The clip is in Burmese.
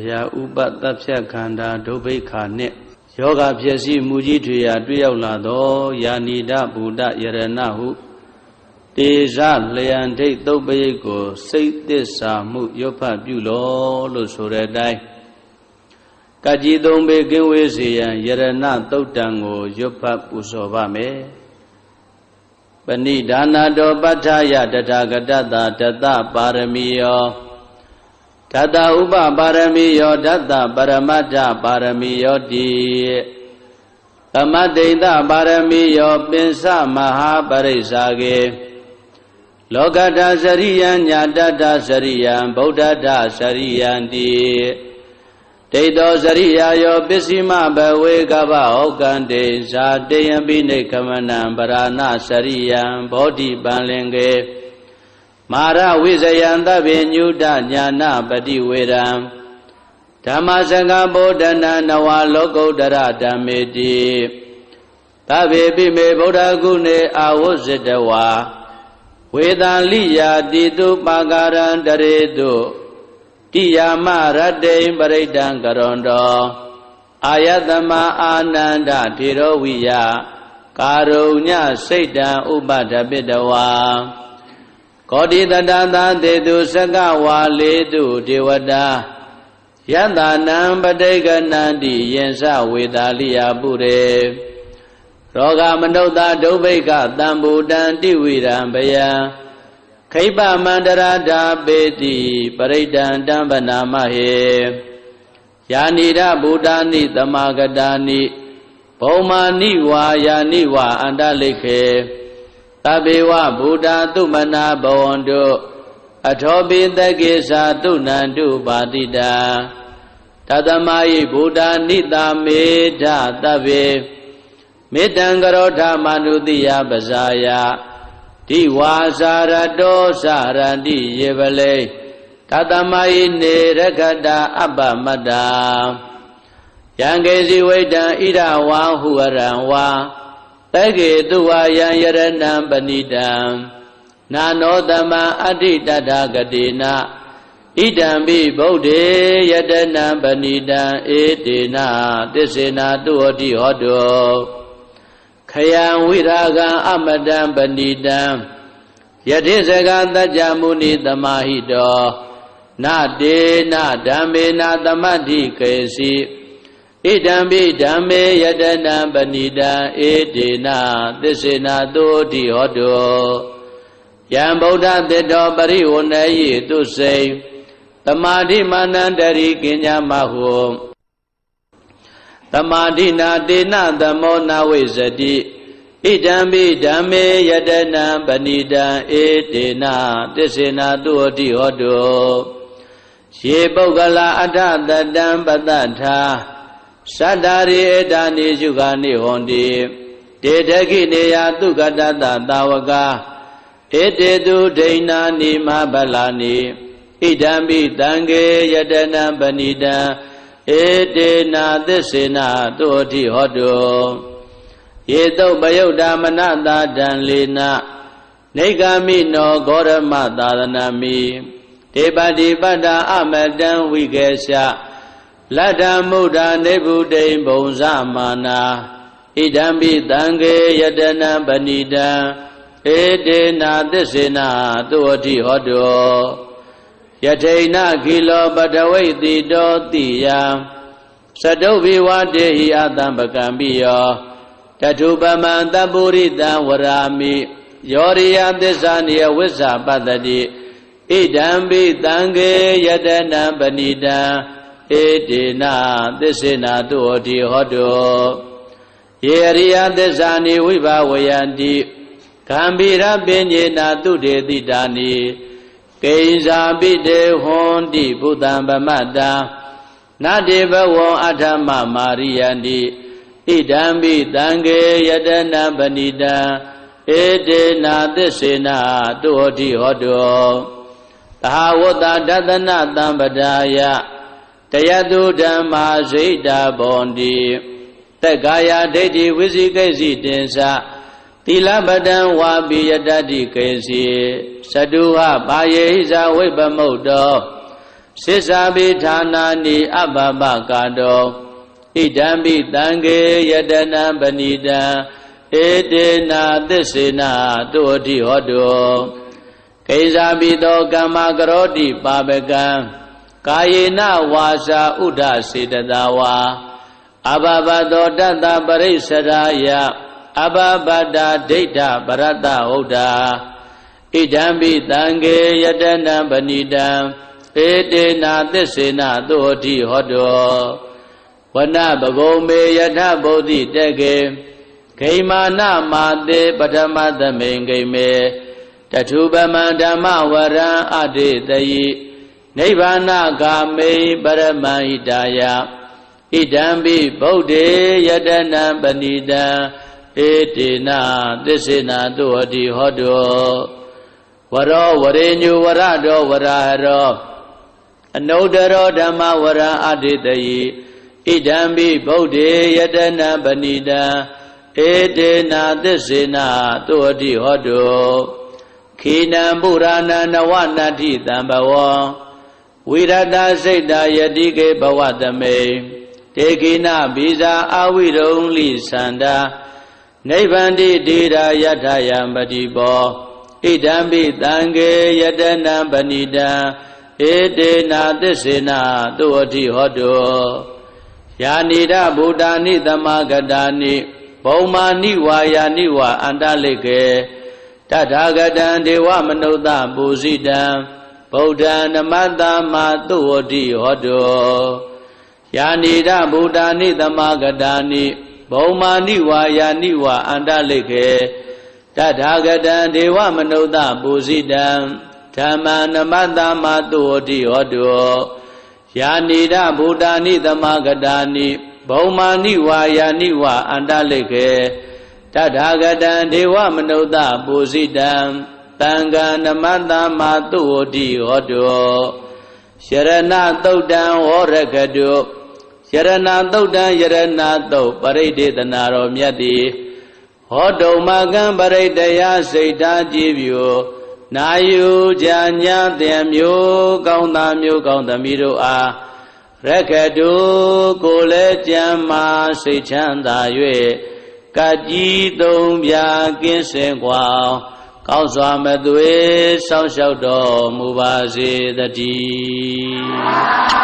ယာဥပတပ်ဖြတ်ခန္ဓာဒုဗိခာနှင့်ယောဂဖြစ်စီမူကြီးထွေရာတွေ့ရောက်လာသောယာနိဒဗုဒ္ဓယရဏဟုတေဇလျံဒိဋ္ဌုပ္ပယိတ်ကိုစိတ်သစ္စာမှုရွတ်ဖတ်ပြုလောလို့ဆိုတဲ့အတိုင်းကကြီးသုံးပေကင်းဝေးစေရန်ယရဏသုတ်တံကိုရွတ်ဖတ်ပူဇော်ပါမယ်ပဏိဒါနာတောပဋ္ဌာယတထာဂတတဒတပါရမီယောဒတဥပပါရမီယောဒတပရမတ္ထပါရမီယောတိသမတ္တိတပါရမီယောပင်စမဟာပရိစ္ဆာကေလောကတ္ထစရိယံညာတတ္ထစရိယံဗုဒ္ဓတ္ထစရိယံတိဒိဋ္ဌောစရိယာယောပစ္စည်းမဘဝေကဗဩကံတေဇာတေယံပိနိခမနံပရာဏစရိယံဘောဓိပံလင်ကေမာရဝိဇယံသဗ္ဗညုတညာနာပတိဝေရံဓမ္မစကဗောဓနာနဝလောကုတ္တရဓမ္မေတိသဗ္ဗေပိမေဗုဒ္ဓဂုဏေအာဝဇ္ဇတဝါဝေသံလိယာတိတုပါကာရံတရေတုတိယာမရတ္တိပရိဒံကရွန်တောအာယတမအာနန္ဒထေရဝိယကာရုညစိတ်တံဥပဒပိတဝါကောတိတတသာတေတုစကဝါလေတုဒေဝတာယတနံပဋိကနန္တိယင်္စဝေတာလိယပုရေရောဂမနုဿဒုဗ္ဗိကတံဘူတံတိဝိရံဘယံခိပမန္တရာဓာပေတိပရိဒံတံဗနာမဟေယာနိရဗုဒ္ဓာနိသမဂတာနိဘုံမာနိဝါယာနိဝါအန္တလိခေသဗ္ဗေဝဗုဒ္ဓသုမနာဘဝန္တုအထောပိတကေသာတုနန္တုပါတိတာတသမာယိဗုဒ္ဓနိတာမေဓသဗ္ဗေမေတ္တံကရောဓမနုတိယပဇာယဒီဝါစာရတောစာရတိယေပလေတသမယိနေရခတာအပ္ပမတ္တာယံကေစီဝိတံဣဒဝါဟုရံဝါတကေတုဝါယံယရဏံပဏိတံနာနောတမံအဋ္ဌိတတဂတိနာဣဒံပိဗုဒ္ဓေယတနံပဏိတံဧတေနသစ္စေနာတုဟောတိဟောတောခယံဝိရာဂံအမတံပဏိတံယတိစကသัจ जा မုနိသမာဟိတောနတေနဓမ္မေနသမတ္ထိကေစီဣဒံပိဓမ္မေယတနံပဏိတံဧတေနသစ္စေနာတုတိဟောတောယံဗုဒ္ဓသတ္တောပရိဝဏယိတုစိံသမာဓိမာနန္တရိကိညာမဟုသမာဓိနာတေနသမောနာဝိဇ္ဇတိဣဒံပိဓမ္မေယတနံပဏိတံဧတေနသစ္စေနာတုတိဟောတောယေပုဂ္ဂလာအထတတံပတ္တထာသတ္တရိဧတာနိစုခာနိဟောတိတေတခိနေယသုကတတသာဝကဧတေတုဒိဏာနိမဗလာနိဣဒံပိတံကေယတနံပဏိတံဧတေနာသစ္စေနာတုတိဟောတောယေတုပယုတ်ဓမ္မနတာတံလေနနေဂာမိနောဂောရမသာသနာမိတေပတိပတ္တာအမတံဝိကေရှလတ္တမုဒ္ဒနေဗုဒိံဘုံဇမာနာဣဒံပိတံကေယတနံပဏိတံဧတေနာသစ္စေနာတုတိဟောတောယထိဏခိလောပတဝိတိတောတိယသတုဘိဝတေဟိအတံပကံပိယောတထုပမံတပုရိတံဝရာမိယောရိယသစ္စာနိယဝိဇ္ဇပတ္တိဣဒံပိတံကေယတနံပဏိတံဧတေနသစ္စေနာတုတိဟောတောယေရိယသစ္စာနိဝိဘဝယန္တိဂံဗိရပဉ္စေနာတုတေတိတာနိကိဉ္စာပိတေဟွန်တိဘုဒ္ဓံဗမတ္တာနတေဘဝံအထမမာရိယန္တိဣဒံပိတံကေယတနံပဏိတံဧတေနာသစ္စေနာတုတိဟောတောသဟဝတ္တဒသနသံပဒါယတယတုဓမ္မာဇိတာဘောန္တိသက္ကာယဒိဋ္ဌိဝိသိကိစီတင်္စသီလပတံဝါပိယတတိကေစီသတုဟဘာယေဟိဇာဝိပမုတ်တော စိစ္ဆာပိဌာနာနိအဘဘကာတောဣဒံပိတံခေယတနံပဏိတံဧတေနာသစ္စေနာတုအတိဟောတုကိစ္ဆာပိသောကမ္မကရောတိပါပကံကာယေနဝါစာဥဒ္ဒစေတသာဝါအဘဘသောတတ္တပရိစ္ဆရာယအဘဘတာဒိဋ္ဌပရတ္တဟုတ်တာဣဒံပိတံခေယတနံပဏိတံဧတေနာသစ္စေနာသုဟတိဟောတောဝနဘဂုံမေယထဗုဒ္ဓိတကေဂိမာနမာတေပထမသမိန်ဂိမေတထုပမံဓမ္မဝရံအတေတယိနိဗ္ဗာနဂာမေပရမဟိတာယဣဒံပိဗုဒ္ဓေယတနံပဏိတံဧတေနာသစ္စေနာသုဟတိဟောတောဝရောဝရေညုဝရတောဝရဟရောအနုတ္တရောဓမ္မဝရံအတေတယိဣဒံပိဗုဒ္ဓေယတနံပဏိတံဧတေနာသစ္စေနာသုဟတိဟောတောခိနံပုရာဏနဝနတ္ထိတံဘဝံဝိရတစိတ်တာယတိကေဘဝသမေတေခိနဘိဇာအာဝိရုံလိသန္တာနိဗ္ဗန္တိတိရာယထယံပတိဘောဣဒံပိတံခေယတနံပဏိတံဧတေနာသစ္စေနာသုဟတိဟောတောယာနိဒဗုဒ္ဓာနိသမဂတာနိဘုံမာနိဝါယာနိဝါအန္တလိကေတထာဂတံဒေဝမနုဿပုဇိတံဗုဒ္ဓံနမတ္တမသုဟတိဟောတောယာနိဒဗုဒ္ဓာနိသမဂတာနိဘုံမာနိဝါယာနိဝါအန္တလိကေတထာဂတံဒေဝမနုဿပုဇိတံဓမ္မံနမတ္တမသုဟတိဟောတောယာနိဒဗုဒ္ဓာနိသမဂတာနိဘုံမာနိဝါယာနိဝါအန္တလိကေတထာဂတံဒေဝမနုဿပုဇိတံတံဃာနမတ္တမသုဟတိဟောတောယရဏသုတ်တံဟောရကတုယရဏသုတ်တံယရဏသုတ်ပရိဒေသနာတော်မြတ်သည်ဟောတုံမကံပရိတယစိတ်ဓာကြည်ပြုနာယူကြညာတဲ့မျိုးကောင်းသားမျိုးကောင်းသမီးတို့အားရကတုကိုလည်းကြံမာစိတ်ချမ်းသာ၍ကကြီးသုံးပြကင်းစင်ကွာကောင်းစွာမသွေစောင့်ရှောက်တော်မူပါစေတည်း